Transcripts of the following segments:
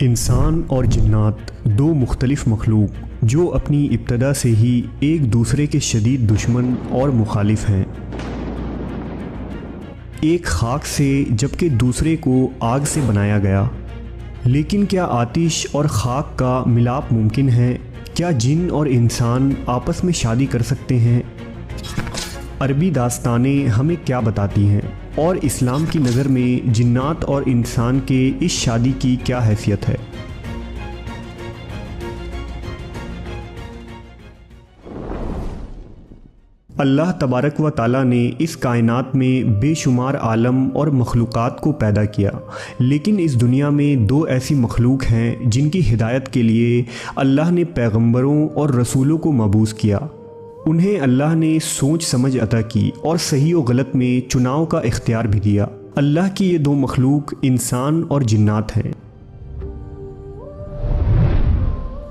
انسان اور جنات دو مختلف مخلوق جو اپنی ابتدا سے ہی ایک دوسرے کے شدید دشمن اور مخالف ہیں، ایک خاک سے جبکہ دوسرے کو آگ سے بنایا گیا۔ لیکن کیا آتش اور خاک کا ملاپ ممکن ہے؟ کیا جن اور انسان آپس میں شادی کر سکتے ہیں؟ عربی داستانیں ہمیں کیا بتاتی ہیں، اور اسلام کی نظر میں جنات اور انسان کے اس شادی کی کیا حیثیت ہے؟ اللہ تبارک و تعالیٰ نے اس کائنات میں بے شمار عالم اور مخلوقات کو پیدا کیا، لیکن اس دنیا میں دو ایسی مخلوق ہیں جن کی ہدایت کے لیے اللہ نے پیغمبروں اور رسولوں کو مبعوث کیا۔ انہیں اللہ نے سوچ سمجھ عطا کی اور صحیح و غلط میں چناؤ کا اختیار بھی دیا۔ اللہ کی یہ دو مخلوق انسان اور جنات ہیں۔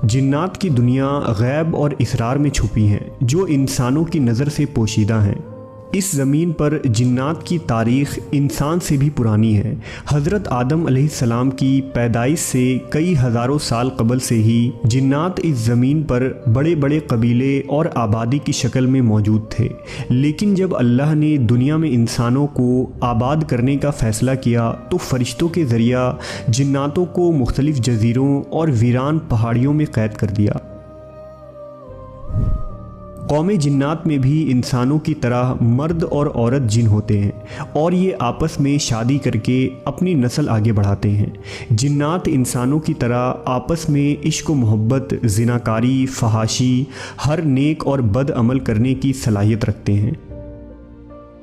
جنات کی دنیا غیب اور اسرار میں چھپی ہیں جو انسانوں کی نظر سے پوشیدہ ہیں۔ اس زمین پر جنات کی تاریخ انسان سے بھی پرانی ہے۔ حضرت آدم علیہ السلام کی پیدائش سے کئی ہزاروں سال قبل سے ہی جنات اس زمین پر بڑے بڑے قبیلے اور آبادی کی شکل میں موجود تھے، لیکن جب اللہ نے دنیا میں انسانوں کو آباد کرنے کا فیصلہ کیا تو فرشتوں کے ذریعہ جناتوں کو مختلف جزیروں اور ویران پہاڑیوں میں قید کر دیا۔ قوم جنات میں بھی انسانوں کی طرح مرد اور عورت جن ہوتے ہیں، اور یہ آپس میں شادی کر کے اپنی نسل آگے بڑھاتے ہیں۔ جنات انسانوں کی طرح آپس میں عشق و محبت، زناکاری، فحاشی، ہر نیک اور بد عمل کرنے کی صلاحیت رکھتے ہیں۔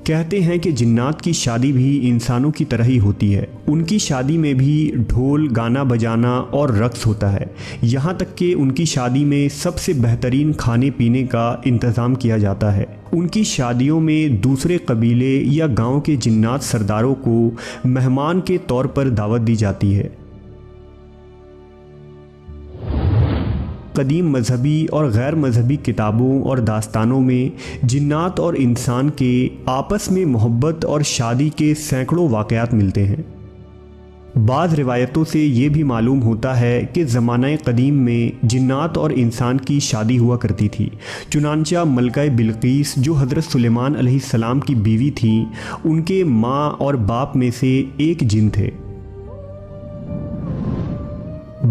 کہتے ہیں کہ جنات کی شادی بھی انسانوں کی طرح ہی ہوتی ہے۔ ان کی شادی میں بھی ڈھول، گانا بجانا اور رقص ہوتا ہے، یہاں تک کہ ان کی شادی میں سب سے بہترین کھانے پینے کا انتظام کیا جاتا ہے۔ ان کی شادیوں میں دوسرے قبیلے یا گاؤں کے جنات سرداروں کو مہمان کے طور پر دعوت دی جاتی ہے۔ قدیم مذہبی اور غیر مذہبی کتابوں اور داستانوں میں جنات اور انسان کے آپس میں محبت اور شادی کے سینکڑوں واقعات ملتے ہیں۔ بعض روایتوں سے یہ بھی معلوم ہوتا ہے کہ زمانہ قدیم میں جنات اور انسان کی شادی ہوا کرتی تھی۔ چنانچہ ملکہ بلقیس جو حضرت سلیمان علیہ السلام کی بیوی تھیں، ان کے ماں اور باپ میں سے ایک جن تھے۔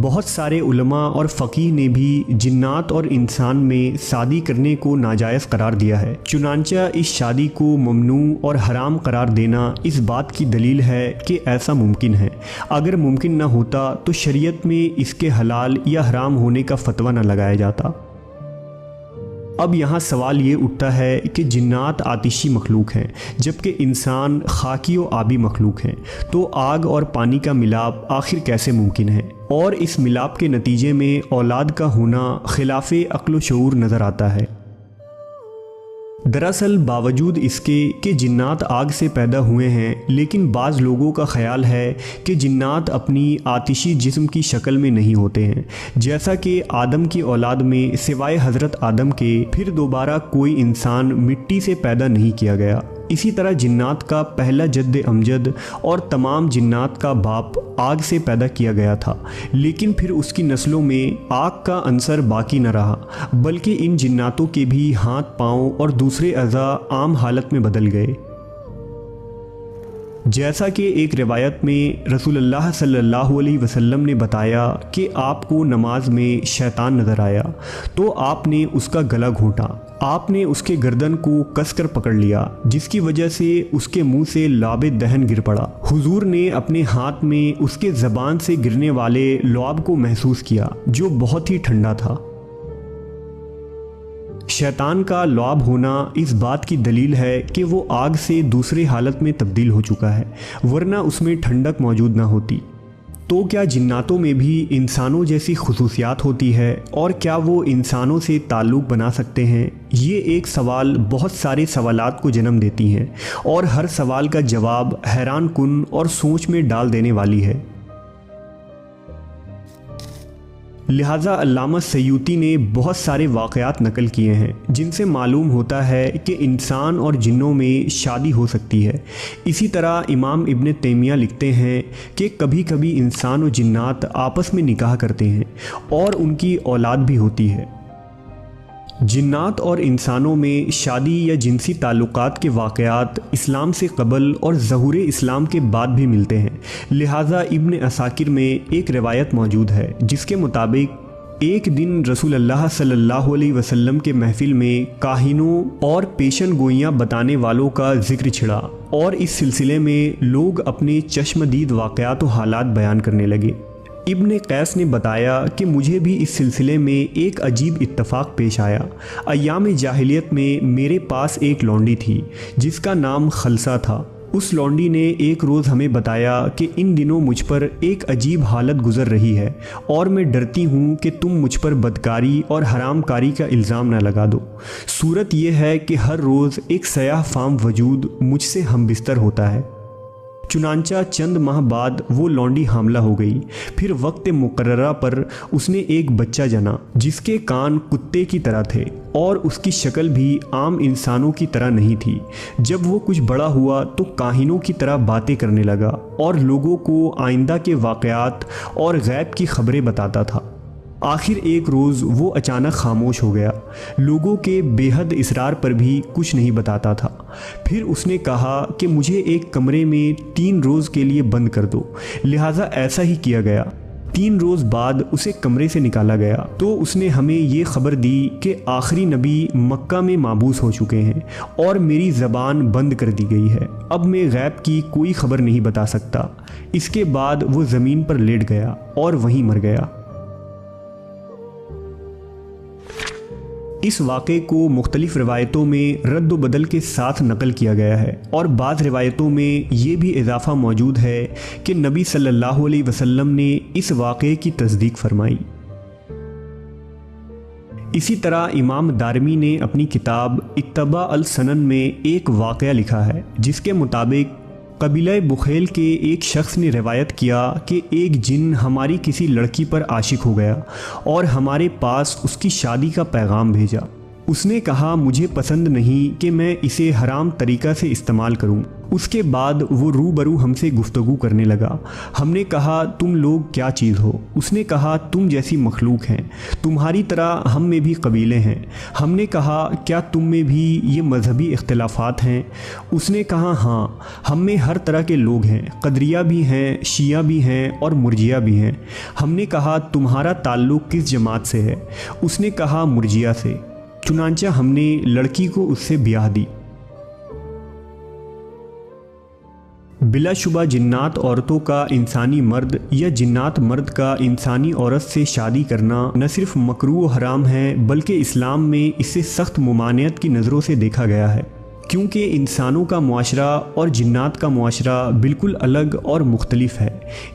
بہت سارے علماء اور فقیہ نے بھی جنات اور انسان میں شادی کرنے کو ناجائز قرار دیا ہے۔ چنانچہ اس شادی کو ممنوع اور حرام قرار دینا اس بات کی دلیل ہے کہ ایسا ممکن ہے۔ اگر ممکن نہ ہوتا تو شریعت میں اس کے حلال یا حرام ہونے کا فتویٰ نہ لگایا جاتا۔ اب یہاں سوال یہ اٹھتا ہے کہ جنات آتشی مخلوق ہیں جبکہ انسان خاکی و آبی مخلوق ہیں، تو آگ اور پانی کا ملاپ آخر کیسے ممکن ہے؟ اور اس ملاپ کے نتیجے میں اولاد کا ہونا خلاف عقل و شعور نظر آتا ہے۔ دراصل باوجود اس کے کہ جنات آگ سے پیدا ہوئے ہیں، لیکن بعض لوگوں کا خیال ہے کہ جنات اپنی آتشی جسم کی شکل میں نہیں ہوتے ہیں، جیسا کہ آدم کی اولاد میں سوائے حضرت آدم کے پھر دوبارہ کوئی انسان مٹی سے پیدا نہیں کیا گیا۔ اسی طرح جنات کا پہلا جد امجد اور تمام جنات کا باپ آگ سے پیدا کیا گیا تھا، لیکن پھر اس کی نسلوں میں آگ کا عنصر باقی نہ رہا، بلکہ ان جناتوں کے بھی ہاتھ، پاؤں اور دوسرے اعضاء عام حالت میں بدل گئے۔ جیسا کہ ایک روایت میں رسول اللہ صلی اللہ علیہ وسلم نے بتایا کہ آپ کو نماز میں شیطان نظر آیا تو آپ نے اس کا گلا گھونٹا۔ آپ نے اس کے گردن کو کس کر پکڑ لیا، جس کی وجہ سے اس کے منہ سے لعاب دہن گر پڑا۔ حضور نے اپنے ہاتھ میں اس کے زبان سے گرنے والے لعاب کو محسوس کیا جو بہت ہی ٹھنڈا تھا۔ شیطان کا لعاب ہونا اس بات کی دلیل ہے کہ وہ آگ سے دوسری حالت میں تبدیل ہو چکا ہے، ورنہ اس میں ٹھنڈک موجود نہ ہوتی۔ تو کیا جناتوں میں بھی انسانوں جیسی خصوصیات ہوتی ہے، اور کیا وہ انسانوں سے تعلق بنا سکتے ہیں؟ یہ ایک سوال بہت سارے سوالات کو جنم دیتی ہیں، اور ہر سوال کا جواب حیران کن اور سوچ میں ڈال دینے والی ہے۔ لہٰذا علامہ سیوطی نے بہت سارے واقعات نقل کیے ہیں جن سے معلوم ہوتا ہے کہ انسان اور جنوں میں شادی ہو سکتی ہے۔ اسی طرح امام ابن تیمیہ لکھتے ہیں کہ کبھی کبھی انسان و جنات آپس میں نکاح کرتے ہیں اور ان کی اولاد بھی ہوتی ہے۔ جنات اور انسانوں میں شادی یا جنسی تعلقات کے واقعات اسلام سے قبل اور ظہور اسلام کے بعد بھی ملتے ہیں۔ لہٰذا ابن عساکر میں ایک روایت موجود ہے جس کے مطابق ایک دن رسول اللہ صلی اللہ علیہ وسلم کے محفل میں کاہنوں اور پیشن گوئیاں بتانے والوں کا ذکر چھڑا اور اس سلسلے میں لوگ اپنے چشمدید واقعات و حالات بیان کرنے لگے۔ ابن قیس نے بتایا کہ مجھے بھی اس سلسلے میں ایک عجیب اتفاق پیش آیا۔ ایام جاہلیت میں میرے پاس ایک لونڈی تھی جس کا نام خلصہ تھا۔ اس لونڈی نے ایک روز ہمیں بتایا کہ ان دنوں مجھ پر ایک عجیب حالت گزر رہی ہے اور میں ڈرتی ہوں کہ تم مجھ پر بدکاری اور حرام کاری کا الزام نہ لگا دو۔ صورت یہ ہے کہ ہر روز ایک سیاہ فام وجود مجھ سے ہم بستر ہوتا ہے۔ چنانچہ چند ماہ بعد وہ لونڈی حاملہ ہو گئی۔ پھر وقت مقررہ پر اس نے ایک بچہ جنا جس کے کان کتے کی طرح تھے اور اس کی شکل بھی عام انسانوں کی طرح نہیں تھی۔ جب وہ کچھ بڑا ہوا تو کاہنوں کی طرح باتیں کرنے لگا اور لوگوں کو آئندہ کے واقعات اور غیب کی خبریں بتاتا تھا۔ آخر ایک روز وہ اچانک خاموش ہو گیا۔ لوگوں کے بے حد اصرار پر بھی کچھ نہیں بتاتا تھا۔ پھر اس نے کہا کہ مجھے ایک کمرے میں 3 روز کے لیے بند کر دو۔ لہٰذا ایسا ہی کیا گیا۔ 3 روز بعد اسے کمرے سے نکالا گیا تو اس نے ہمیں یہ خبر دی کہ آخری نبی مکہ میں محبوس ہو چکے ہیں اور میری زبان بند کر دی گئی ہے۔ اب میں غیب کی کوئی خبر نہیں بتا سکتا۔ اس کے بعد وہ زمین پر لیٹ گیا اور وہیں مر گیا۔ اس واقعے کو مختلف روایتوں میں رد و بدل کے ساتھ نقل کیا گیا ہے اور بعض روایتوں میں یہ بھی اضافہ موجود ہے کہ نبی صلی اللہ علیہ وسلم نے اس واقعے کی تصدیق فرمائی۔ اسی طرح امام دارمی نے اپنی کتاب اتباع السنن میں ایک واقعہ لکھا ہے جس کے مطابق قبیلہ بخیل کے ایک شخص نے روایت کیا کہ ایک جن ہماری کسی لڑکی پر عاشق ہو گیا اور ہمارے پاس اس کی شادی کا پیغام بھیجا۔ اس نے کہا مجھے پسند نہیں کہ میں اسے حرام طریقہ سے استعمال کروں۔ اس کے بعد وہ روبرو ہم سے گفتگو کرنے لگا۔ ہم نے کہا تم لوگ کیا چیز ہو؟ اس نے کہا تم جیسی مخلوق ہیں، تمہاری طرح ہم میں بھی قبیلے ہیں۔ ہم نے کہا کیا تم میں بھی یہ مذہبی اختلافات ہیں؟ اس نے کہا ہاں، ہم میں ہر طرح کے لوگ ہیں، قدریہ بھی ہیں، شیعہ بھی ہیں اور مرجیہ بھی ہیں۔ ہم نے کہا تمہارا تعلق کس جماعت سے ہے؟ اس نے کہا مرجیہ سے۔ چنانچہ ہم نے لڑکی کو اس سے بیاہ دی۔ بلا شبہ جنات عورتوں کا انسانی مرد یا جنات مرد کا انسانی عورت سے شادی کرنا نہ صرف مکروہ و حرام ہے بلکہ اسلام میں اسے سخت ممانعت کی نظروں سے دیکھا گیا ہے، کیونکہ انسانوں کا معاشرہ اور جنات کا معاشرہ بالکل الگ اور مختلف ہے۔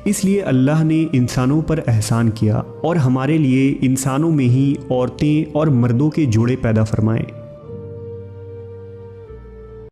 اس لیے اللہ نے انسانوں پر احسان کیا اور ہمارے لیے انسانوں میں ہی عورتیں اور مردوں کے جوڑے پیدا فرمائے۔